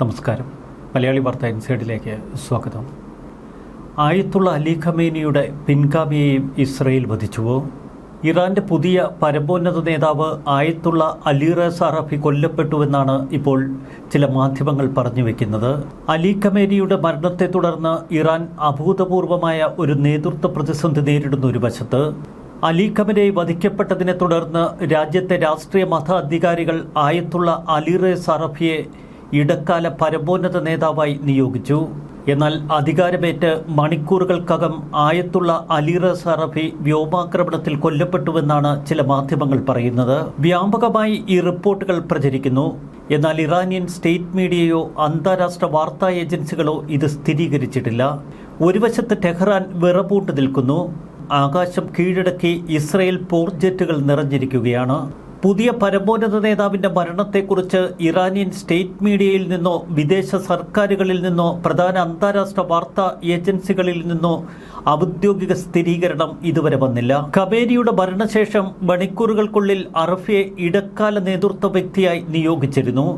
നമസ്കാരം. മലയാളി വാർത്ത ഇൻസൈഡിലേക്ക് സ്വാഗതം. ആയത്തുള്ള അലി ഖമേനിയുടെ പിൻഗാമിയെയും ഇസ്രയേൽ വധിച്ചുവോ? ഇറാന്റെ പുതിയ പരമോന്നത നേതാവ് ആയത്തുള്ള അലി റസ അറഫി കൊല്ലപ്പെട്ടുവെന്നാണ് ഇപ്പോൾ ചില മാധ്യമങ്ങൾ പറഞ്ഞു വെക്കുന്നത്. അലി ഖമേനിയുടെ മരണത്തെ തുടർന്ന് ഇറാൻ അഭൂതപൂർവമായ ഒരു നേതൃത്വ പ്രതിസന്ധി നേരിടുന്ന ഒരു വശത്ത്, അലി ഖമേനി വധിക്കപ്പെട്ടതിനെ തുടർന്ന് രാജ്യത്തെ രാഷ്ട്രീയ മത അധികാരികൾ ആയത്തുള്ള അലി റസ അറഫിയെ ഇടക്കാല പരമോന്നത നേതാവായി നിയോഗിച്ചു. എന്നാൽ അധികാരമേറ്റ് മണിക്കൂറുകൾക്കകം ആയത്തുള്ള അലി റസ അറഫി വ്യോമാക്രമണത്തിൽ കൊല്ലപ്പെട്ടുവെന്നാണ് ചില മാധ്യമങ്ങൾ പറയുന്നത്. വ്യാപകമായി ഈ റിപ്പോർട്ടുകൾ പ്രചരിക്കുന്നു. എന്നാൽ ഇറാനിയൻ സ്റ്റേറ്റ് മീഡിയയോ അന്താരാഷ്ട്ര വാർത്താ ഏജൻസികളോ ഇത് സ്ഥിരീകരിച്ചിട്ടില്ല. ഒരു വശത്ത് ടെഹ്റാൻ വിറപൂണ്ടു നിൽക്കുന്നു. ആകാശം കീഴടക്കി ഇസ്രയേൽ പോർജെറ്റുകൾ നിറഞ്ഞിരിക്കുകയാണ്. പുതിയ പരമോന്നത നേതാവിന്റെ മരണത്തെക്കുറിച്ച് ഇറാനിയൻ സ്റ്റേറ്റ് മീഡിയയിൽ നിന്നോ വിദേശ സർക്കാരുകളിൽ നിന്നോ പ്രധാന അന്താരാഷ്ട്ര വാർത്താ ഏജൻസികളിൽ നിന്നോ ഔദ്യോഗിക സ്ഥിരീകരണം ഇതുവരെ വന്നില്ല. ഖമേനിയുടെ മരണശേഷം മണിക്കൂറുകൾക്കുള്ളിൽ അറഫിയെ ഇടക്കാല നേതൃത്വ വ്യക്തിയായി നിയോഗിച്ചിരുന്നു.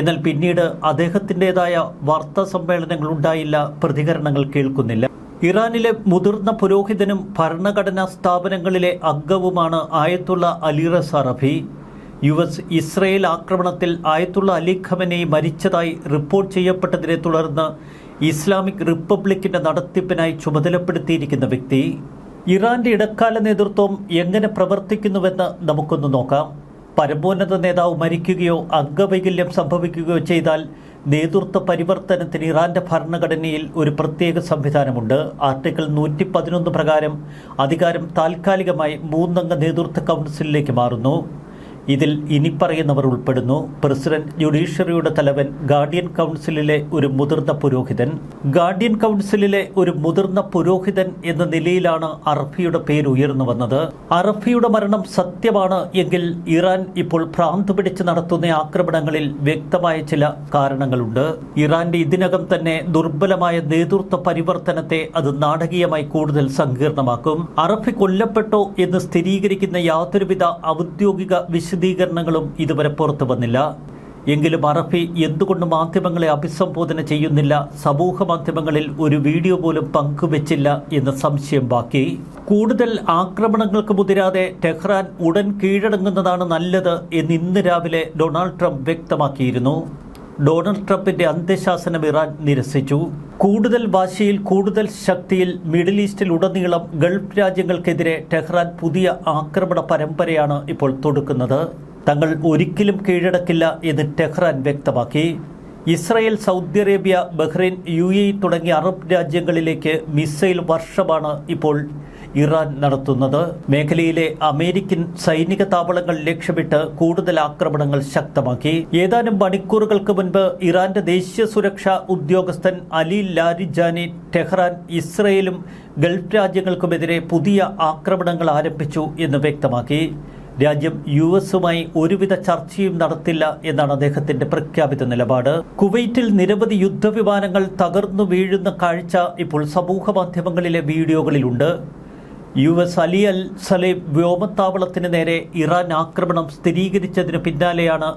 എന്നാൽ പിന്നീട് അദ്ദേഹത്തിൻ്റെതായ വാർത്താ സമ്മേളനങ്ങൾ ഉണ്ടായില്ല, പ്രതികരണങ്ങൾ കേൾക്കുന്നില്ല. ഇറാനിലെ മുതിർന്ന പുരോഹിതനും ഭരണഘടനാ സ്ഥാപനങ്ങളിലെ അംഗവുമാണ് ആയത്തുള്ള അലി റസ അറഫി. ഇസ്രയേൽ ആക്രമണത്തിൽ ആയത്തുള്ള അലി ഖമേനി മരിച്ചതായി റിപ്പോർട്ട് ചെയ്യപ്പെട്ടതിനെ തുടർന്ന് ഇസ്ലാമിക് റിപ്പബ്ലിക്കിന്റെ നടത്തിപ്പിനായി ചുമതലപ്പെടുത്തിയിരിക്കുന്ന വ്യക്തി. ഇറാന്റെ ഇടക്കാല നേതൃത്വം എങ്ങനെ പ്രവർത്തിക്കുന്നുവെന്ന് നമുക്കൊന്ന് നോക്കാം. പരമോന്നത നേതാവ് മരിക്കുകയോ അംഗവൈകല്യം സംഭവിക്കുകയോ ചെയ്താൽ നേതൃത്വ പരിവർത്തനത്തിന് ഇറാന്റെ ഭരണഘടനയിൽ ഒരു പ്രത്യേക സംവിധാനമുണ്ട്. ആർട്ടിക്കിൾ 111 പ്രകാരം അധികാരം താൽക്കാലികമായി 3 അംഗ നേതൃത്വ കൗൺസിലിലേക്ക് മാറുന്നു. ഇതിൽ ഇനിപ്പറയുന്നവർ ഉൾപ്പെടുന്നു: പ്രസിഡന്റ്, ജുഡീഷ്യറിയുടെ തലവൻ, ഗാർഡിയൻ കൗൺസിലിലെ ഒരു മുതിർന്ന പുരോഹിതൻ. ഗാർഡിയൻ കൗൺസിലിലെ ഒരു മുതിർന്ന പുരോഹിതൻ എന്ന നിലയിലാണ് അറഫിയുടെ പേര് ഉയർന്നു വന്നത്. അറഫിയുടെ മരണം സത്യമാണ് എങ്കിൽ ഇറാൻ ഇപ്പോൾ ഭ്രാന്ത് പിടിച്ച് നടത്തുന്ന ആക്രമണങ്ങളിൽ വ്യക്തമായ ചില കാരണങ്ങളുണ്ട്. ഇറാന്റെ ഇതിനകം തന്നെ ദുർബലമായ നേതൃത്വ പരിവർത്തനത്തെ അത് നാടകീയമായി കൂടുതൽ സങ്കീർണമാക്കും. അറഫി കൊല്ലപ്പെട്ടോ എന്ന് സ്ഥിരീകരിക്കുന്ന യാതൊരുവിധ ഔദ്യോഗിക വിശദീകരണങ്ങളും ഇതുവരെ പുറത്തു വന്നില്ല. എങ്കിലും അറഫി എന്തുകൊണ്ട് മാധ്യമങ്ങളെ അഭിസംബോധന ചെയ്യുന്നില്ല, സമൂഹ മാധ്യമങ്ങളിൽ ഒരു വീഡിയോ പോലും പങ്കുവച്ചില്ല എന്ന സംശയം ബാക്കി. കൂടുതൽ ആക്രമണങ്ങൾക്ക് മുതിരാതെ ടെഹ്റാൻ ഉടൻ കീഴടങ്ങുന്നതാണ് നല്ലത് എന്ന് ഇന്ന് രാവിലെ ഡൊണാൾഡ് ട്രംപ് വ്യക്തമാക്കിയിരുന്നു. ഡൊണാൾഡ് ട്രംപിന്റെ അന്ത്യശാസനം ഇറാൻ നിരസിച്ചു. കൂടുതൽ വാശിയിൽ, കൂടുതൽ ശക്തിയിൽ മിഡിൽ ഈസ്റ്റിൽ ഉടനീളം ഗൾഫ് രാജ്യങ്ങൾക്കെതിരെ ടെഹ്റാൻ പുതിയ ആക്രമണ പരമ്പരയാണ് ഇപ്പോൾ തൊടുക്കുന്നത്. തങ്ങൾ ഒരിക്കലും കീഴടക്കില്ല എന്ന് ടെഹ്റാൻ വ്യക്തമാക്കി. Israel, Saudi Arabia, Bahrain, UAE തുടങ്ങിയ അറബ് രാജ്യങ്ങളിലേക്ക് മിസൈൽ വർഷമാണ് ഇപ്പോൾ ഇറാൻ നടത്തുന്നത്. മേഖലയിലെ അമേരിക്കൻ സൈനിക താവളങ്ങൾ ലക്ഷ്യമിട്ട് കൂടുതൽ ആക്രമണങ്ങൾ ശക്തമാക്കി. ഏതാനും മണിക്കൂറുകൾക്ക് മുൻപ് ഇറാന്റെ ദേശീയ സുരക്ഷാ ഉദ്യോഗസ്ഥൻ അലി ലാരിജാനി ടെഹ്റാൻ ഇസ്രയേലും ഗൾഫ് രാജ്യങ്ങൾക്കുമെതിരെ പുതിയ ആക്രമണങ്ങൾ ആരംഭിച്ചു എന്ന് വ്യക്തമാക്കി. രാജ്യം US-ഉമായി ഒരുവിധ ചർച്ചയും നടത്തില്ല എന്നാണ് അദ്ദേഹത്തിന്റെ പ്രഖ്യാപിത നിലപാട്. കുവൈറ്റിൽ നിരവധി യുദ്ധവിമാനങ്ങൾ തകർന്നു വീഴുന്ന കാഴ്ച ഇപ്പോൾ സമൂഹ മാധ്യമങ്ങളിലെ വീഡിയോകളിലുണ്ട്. US അലി അൽ സലേം വ്യോമത്താവളത്തിന് നേരെ ഇറാൻ ആക്രമണം സ്ഥിരീകരിച്ചതിന് പിന്നാലെയാണ്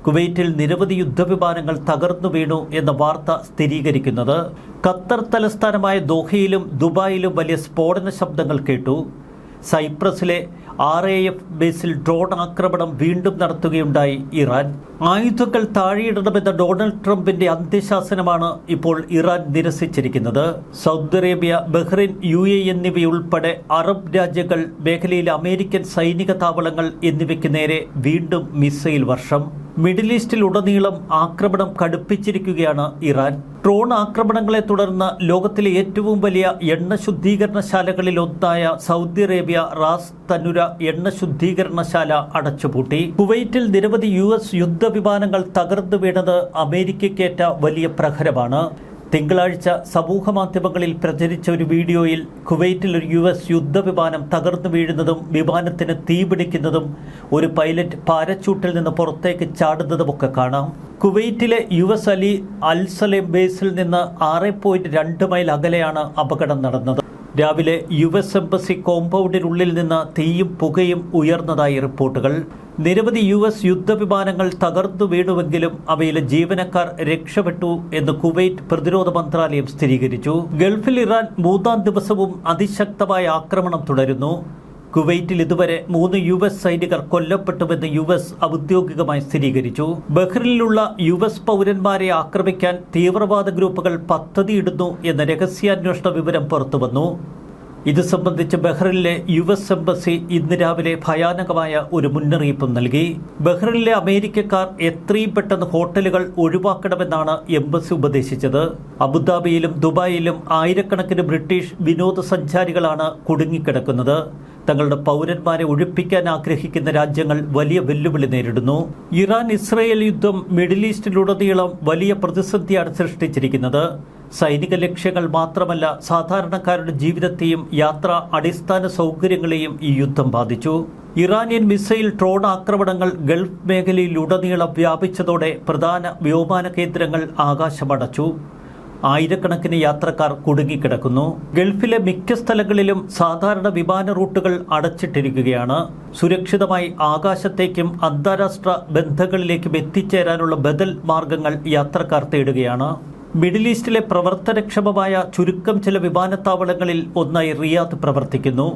കുവൈറ്റിൽ നിരവധി യുദ്ധവിമാനങ്ങൾ തകർന്നു വീണു എന്ന വാർത്ത സ്ഥിരീകരിക്കുന്നത്. ഖത്തർ തലസ്ഥാനമായ ദോഹയിലും ദുബായിലും വലിയ സ്ഫോടന ശബ്ദങ്ങൾ കേട്ടു. സൈപ്രസിലെ RAF ബേസിൽ ഡ്രോൺ ആക്രമണം വീണ്ടും നടത്തുകയുണ്ടായി ഇറാൻ. ആയുധങ്ങൾ താഴെയിടണമെന്ന ഡൊണാൾഡ് ട്രംപിന്റെ അന്ത്യശാസനമാണ് ഇപ്പോൾ ഇറാൻ നിരസിച്ചിരിക്കുന്നത്. സൗദി അറേബ്യ, ബഹ്റൈൻ, UAE എന്നിവയുൾപ്പെടെ അറബ് രാജ്യങ്ങൾ, മേഖലയിലെ അമേരിക്കൻ സൈനിക താവളങ്ങൾ എന്നിവയ്ക്ക് നേരെ വീണ്ടും മിസൈൽ വർഷം. മിഡിൽ ഈസ്റ്റിൽ ഉടനീളം ആക്രമണം കടുപ്പിച്ചിരിക്കുകയാണ് ഇറാൻ. ഡ്രോൺ ആക്രമണങ്ങളെ തുടർന്ന് ലോകത്തിലെ ഏറ്റവും വലിയ എണ്ണ ശുദ്ധീകരണശാലകളിൽ ഒന്നായ സൗദി അറേബ്യ റാസ് തനുര എണ്ണ ശുദ്ധീകരണശാല അടച്ചുപൂട്ടി. കുവൈറ്റിൽ നിരവധി US യുദ്ധവിമാനങ്ങൾ തകർന്നു വീണത് അമേരിക്കയ്ക്കേറ്റ വലിയ പ്രഹരമാണ്. തിങ്കളാഴ്ച സമൂഹ മാധ്യമങ്ങളിൽ പ്രചരിച്ച ഒരു വീഡിയോയിൽ കുവൈറ്റിൽ ഒരു US യുദ്ധവിമാനം തകർന്നു വീഴുന്നതും വിമാനത്തിന് തീപിടിക്കുന്നതും ഒരു പൈലറ്റ് പാരച്യൂട്ടിൽ നിന്ന് പുറത്തേക്ക് ചാടുന്നതുമൊക്കെ കാണാം. കുവൈറ്റിലെ US അലി അൽ സലേം ബേസിൽ നിന്ന് 6.2 മൈൽ അകലെയാണ് അപകടം നടന്നത്. രാവിലെ US എംബസി കോമ്പൗണ്ടിനുള്ളിൽ നിന്ന് തീയും പുകയും ഉയർന്നതായി റിപ്പോർട്ടുകൾ. നിരവധി US യുദ്ധവിമാനങ്ങൾ തകർന്നു വീണുവെങ്കിലും അവയിലെ ജീവനക്കാർ രക്ഷപ്പെട്ടു എന്ന് കുവൈറ്റ് പ്രതിരോധ മന്ത്രാലയം സ്ഥിരീകരിച്ചു. ഗൾഫിൽ ഇറാൻ 3-ാം ദിവസവും അതിശക്തമായ ആക്രമണം തുടരുന്നു. കുവൈറ്റിൽ ഇതുവരെ 3 US സൈനികർ കൊല്ലപ്പെട്ടുവെന്ന് US ഔദ്യോഗികമായി സ്ഥിരീകരിച്ചു. ബഹ്റിനിലുള്ള US പൗരന്മാരെ ആക്രമിക്കാൻ തീവ്രവാദ ഗ്രൂപ്പുകൾ പദ്ധതിയിടുന്നു എന്ന രഹസ്യാന്വേഷണ വിവരം പുറത്തുവന്നു. ഇത് സംബന്ധിച്ച് ബഹ്റിനിലെ US എംബസി ഇന്ന് രാവിലെ ഭയാനകമായ ഒരു മുന്നറിയിപ്പും നൽകി. ബഹ്റിനിലെ അമേരിക്കക്കാർ എത്രയും പെട്ടെന്ന് ഹോട്ടലുകൾ ഒഴിവാക്കണമെന്നാണ് എംബസി ഉപദേശിച്ചത്. അബുദാബിയിലും ദുബായിലും ആയിരക്കണക്കിന് ബ്രിട്ടീഷ് വിനോദസഞ്ചാരികളാണ് കുടുങ്ങിക്കിടക്കുന്നത്. തങ്ങളുടെ പൗരന്മാരെ ഒഴിപ്പിക്കാൻ ആഗ്രഹിക്കുന്ന രാജ്യങ്ങൾ വലിയ വെല്ലുവിളി നേരിടുന്നു. ഇറാൻ-ഇസ്രയേൽ യുദ്ധം മിഡിൽ ഈസ്റ്റിലുടനീളം വലിയ പ്രതിസന്ധിയാണ് സൃഷ്ടിച്ചിരിക്കുന്നത്. സൈനിക ലക്ഷ്യങ്ങൾ മാത്രമല്ല, സാധാരണക്കാരുടെ ജീവിതത്തെയും യാത്രാ അടിസ്ഥാന സൗകര്യങ്ങളെയും ഈ യുദ്ധം ബാധിച്ചു. ഇറാനിയൻ മിസൈൽ ഡ്രോൺ ആക്രമണങ്ങൾ ഗൾഫ് മേഖലയിലുടനീളം വ്യാപിച്ചതോടെ പ്രധാന വ്യോമയാന കേന്ദ്രങ്ങൾ ആകാശമടച്ചു. ആയിരക്കണക്കിന് യാത്രക്കാർ കുടുങ്ങിക്കിടക്കുന്നു. ഗൾഫിലെ മിക്ക സ്ഥലങ്ങളിലും സാധാരണ വിമാന റൂട്ടുകൾ അടച്ചിട്ടിരിക്കുകയാണ്. സുരക്ഷിതമായി ആകാശത്തേക്കും അന്താരാഷ്ട്ര ബന്ധങ്ങളിലേക്കും എത്തിച്ചേരാനുള്ള ബദൽ മാർഗങ്ങൾ യാത്രക്കാർ തേടുകയാണ്. മിഡിൽ ഈസ്റ്റിലെ പ്രവർത്തനക്ഷമമായ ചുരുക്കം ചില വിമാനത്താവളങ്ങളിൽ ഒന്നായി റിയാദ് പ്രവർത്തിക്കുന്നു.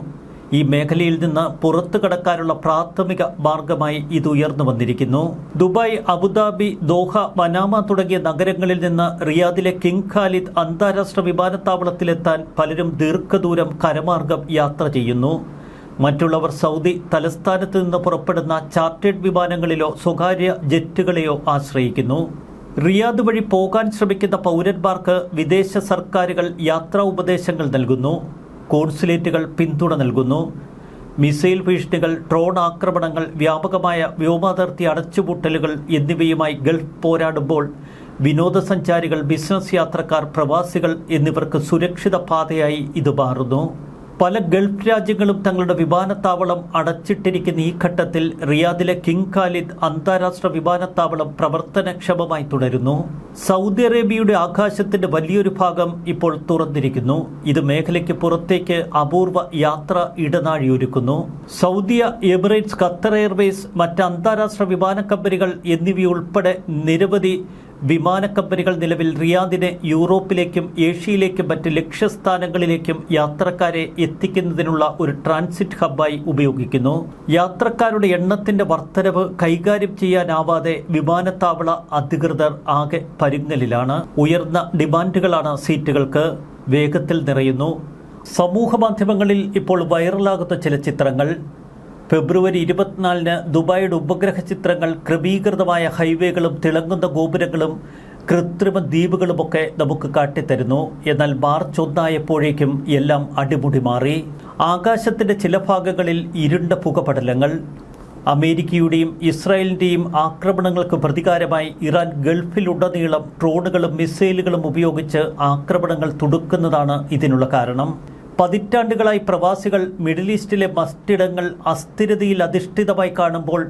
ഈ മേഖലയിൽ നിന്ന് പുറത്തു കടക്കാനുള്ള പ്രാഥമിക മാർഗമായി ഇത് ഉയർന്നു വന്നിരിക്കുന്നു. ദുബായ്, അബുദാബി, ദോഹ, മനാമ തുടങ്ങിയ നഗരങ്ങളിൽ നിന്ന് റിയാദിലെ കിങ് ഖാലിദ് അന്താരാഷ്ട്ര വിമാനത്താവളത്തിലെത്താൻ പലരും ദീർഘദൂരം കരമാർഗം യാത്ര ചെയ്യുന്നു. മറ്റുള്ളവർ സൗദി തലസ്ഥാനത്ത് നിന്ന് പുറപ്പെടുന്ന ചാർട്ടേഡ് വിമാനങ്ങളിലോ സ്വകാര്യ ജെറ്റുകളെയോ ആശ്രയിക്കുന്നു. റിയാദ് വഴി പോകാൻ ശ്രമിക്കുന്ന പൗരന്മാർക്ക് വിദേശ സർക്കാരുകൾ യാത്രാ ഉപദേശങ്ങൾ നൽകുന്നു. കോൺസുലേറ്റുകൾ പിന്തുണ നൽകുന്നു. മിസൈൽ ഭീഷണികൾ, ഡ്രോൺ ആക്രമണങ്ങൾ, വ്യാപകമായ വ്യോമാതിർത്തി അടച്ചുപൂട്ടലുകൾ എന്നിവയുമായി ഗൾഫ് പോരാടുമ്പോൾ വിനോദസഞ്ചാരികൾ, ബിസിനസ് യാത്രക്കാർ, പ്രവാസികൾ എന്നിവർക്ക് സുരക്ഷിത പാതയായി ഇത് മാറുന്നു. പല ഗൾഫ് രാജ്യങ്ങളും തങ്ങളുടെ വിമാനത്താവളം അടച്ചിട്ടിരിക്കുന്ന ഈ ഘട്ടത്തിൽ റിയാദിലെ കിങ് ഖാലിദ് അന്താരാഷ്ട്ര വിമാനത്താവളം പ്രവർത്തനക്ഷമമായി തുടരുന്നു. സൗദി അറേബ്യയുടെ ആകാശത്തിന്റെ വലിയൊരു ഭാഗം ഇപ്പോൾ തുറന്നിരിക്കുന്നു. ഇത് മേഖലയ്ക്ക് പുറത്തേക്ക് അപൂർവ യാത്ര ഇടനാഴിയൊരുക്കുന്നു. സൗദി, എമിറേറ്റ്സ്, ഖത്തർ എയർവേസ്, മറ്റ് അന്താരാഷ്ട്ര വിമാന കമ്പനികൾ എന്നിവയുൾപ്പെടെ നിരവധി വിമാന കമ്പനികൾ നിലവിൽ റിയാദിനെ യൂറോപ്പിലേക്കും ഏഷ്യയിലേക്കും മറ്റ് ലക്ഷ്യസ്ഥാനങ്ങളിലേക്കും യാത്രക്കാരെ എത്തിക്കുന്നതിനുള്ള ഒരു ട്രാൻസിറ്റ് ഹബ്ബായി ഉപയോഗിക്കുന്നു. യാത്രക്കാരുടെ എണ്ണത്തിന്റെ വർധനവ് കൈകാര്യം ചെയ്യാനാവാതെ വിമാനത്താവള അധികൃതർ ആകെ പരുങ്ങലിലാണ്. ഉയർന്ന ഡിമാൻഡുകളാണ് സീറ്റുകൾക്ക്. വേഗത്തിൽ നിറയുന്നു. സമൂഹ മാധ്യമങ്ങളിൽ ഇപ്പോൾ വൈറലാകുന്ന ചില ചിത്രങ്ങൾ. ഫെബ്രുവരി 24-ന് ദുബായിയുടെ ഉപഗ്രഹ ചിത്രങ്ങൾ ക്രമീകൃതമായ ഹൈവേകളും തിളങ്ങുന്ന ഗോപുരങ്ങളും കൃത്രിമ ദ്വീപുകളുമൊക്കെ നമുക്ക് കാട്ടിത്തരുന്നു. എന്നാൽ മാർച്ച് 1 ആയപ്പോഴേക്കും എല്ലാം അടിമുടി മാറി. ആകാശത്തിൻ്റെ ചില ഭാഗങ്ങളിൽ ഇരുണ്ട പുകപടലങ്ങൾ. അമേരിക്കയുടെയും ഇസ്രായേലിൻ്റെയും ആക്രമണങ്ങൾക്ക് പ്രതികാരമായി ഇറാൻ ഗൾഫിലുടനീളം ഡ്രോണുകളും മിസൈലുകളും ഉപയോഗിച്ച് ആക്രമണങ്ങൾ തുടക്കുന്നതാണ് ഇതിനുള്ള കാരണം. പതിറ്റാണ്ടുകളായി പ്രവാസികൾ മിഡിൽ ഈസ്റ്റിലെ മറ്റിടങ്ങൾ അസ്ഥിരതയിൽ അധിഷ്ഠിതമായി കാണുമ്പോൾ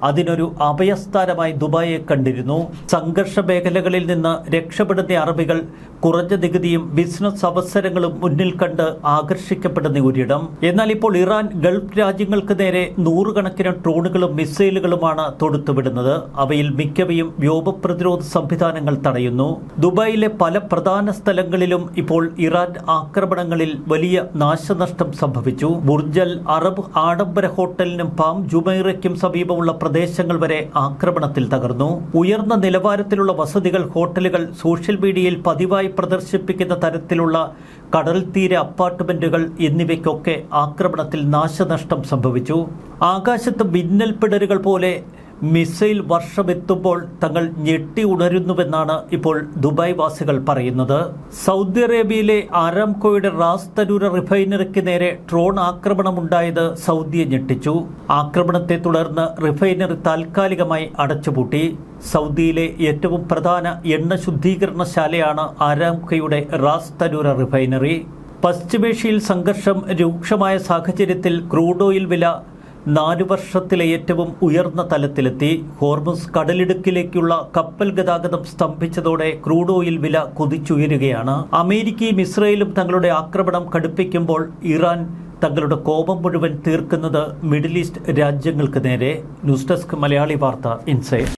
അതിനൊരു അഭയസ്ഥാനമായി ദുബായെ കണ്ടിരുന്നു. സംഘർഷ മേഖലകളിൽ നിന്ന് രക്ഷപ്പെടുന്ന അറബികൾ കുറഞ്ഞ നികുതിയും ബിസിനസ് അവസരങ്ങളും മുന്നിൽ കണ്ട് ആകർഷിക്കപ്പെടുന്ന ഒരിടം. എന്നാൽ ഇപ്പോൾ ഇറാൻ ഗൾഫ് രാജ്യങ്ങൾക്ക് നേരെ നൂറുകണക്കിന് ഡ്രോണുകളും മിസൈലുകളുമാണ് തൊടുത്തുവിടുന്നത്. അവയിൽ മിക്കവയും വ്യോമപ്രതിരോധ സംവിധാനങ്ങൾ തടയുന്നു. ദുബായിലെ പല പ്രധാന സ്ഥലങ്ങളിലും ഇപ്പോൾ ഇറാൻ ആക്രമണങ്ങളിൽ വലിയ നാശനഷ്ടം സംഭവിച്ചു. ബുർജൽ അറബ് ആഡംബര ഹോട്ടലിനും പാം ജുമൈറയ്ക്കും സമീപമുള്ള പ്രദേശങ്ങൾ വരെ ആക്രമണത്തിൽ തകർന്നു. ഉയർന്ന നിലവാരത്തിലുള്ള വസതികൾ, ഹോട്ടലുകൾ, സോഷ്യൽ മീഡിയയിൽ പതിവായി പ്രദർശിപ്പിക്കുന്ന തരത്തിലുള്ള കടൽ തീര അപ്പാർട്ട്മെന്റുകൾ എന്നിവയ്ക്കൊക്കെ ആക്രമണത്തിൽ നാശനഷ്ടം സംഭവിച്ചു. ആകാശത്ത് മിന്നൽ പിടരുകൾ പോലെ മിസൈൽ വർഷമെത്തുമ്പോൾ തങ്ങൾ ഞെട്ടി ഉണരുന്നുവെന്നാണ് ഇപ്പോൾ ദുബായ് വാസികൾ പറയുന്നത്. സൗദി അറേബ്യയിലെ ആരാംകോയുടെ റാസ് തനൂര റിഫൈനറിക്ക് നേരെ ഡ്രോൺ ആക്രമണമുണ്ടായത് സൗദിയെ ഞെട്ടിച്ചു. ആക്രമണത്തെ തുടർന്ന് റിഫൈനറി താൽക്കാലികമായി അടച്ചുപൂട്ടി. സൗദിയിലെ ഏറ്റവും പ്രധാന എണ്ണ ശുദ്ധീകരണശാലയാണ് ആരാംകോയുടെ റാസ് തനൂര റിഫൈനറി. പശ്ചിമേഷ്യയിൽ സംഘർഷം രൂക്ഷമായ സാഹചര്യത്തിൽ ക്രൂഡ് ഓയിൽ വില 4 വർഷത്തിലെ ഏറ്റവും ഉയർന്ന തലത്തിലെത്തി. ഹോർമുസ് കടലിടുക്കിലേക്കുള്ള കപ്പൽ ഗതാഗതം സ്തംഭിച്ചതോടെ ക്രൂഡ് ഓയിൽ വില കുതിച്ചുയരുകയാണ്. അമേരിക്കയും ഇസ്രയേലും തങ്ങളുടെ ആക്രമണം കടുപ്പിക്കുമ്പോൾ ഇറാൻ തങ്ങളുടെ കോപം മുഴുവൻ തീർക്കുന്നത് മിഡിൽ ഈസ്റ്റ് രാജ്യങ്ങൾക്ക് നേരെ. ന്യൂസ് ഡെസ്ക് മലയാളി വാർത്ത ഇൻസൈഡ്.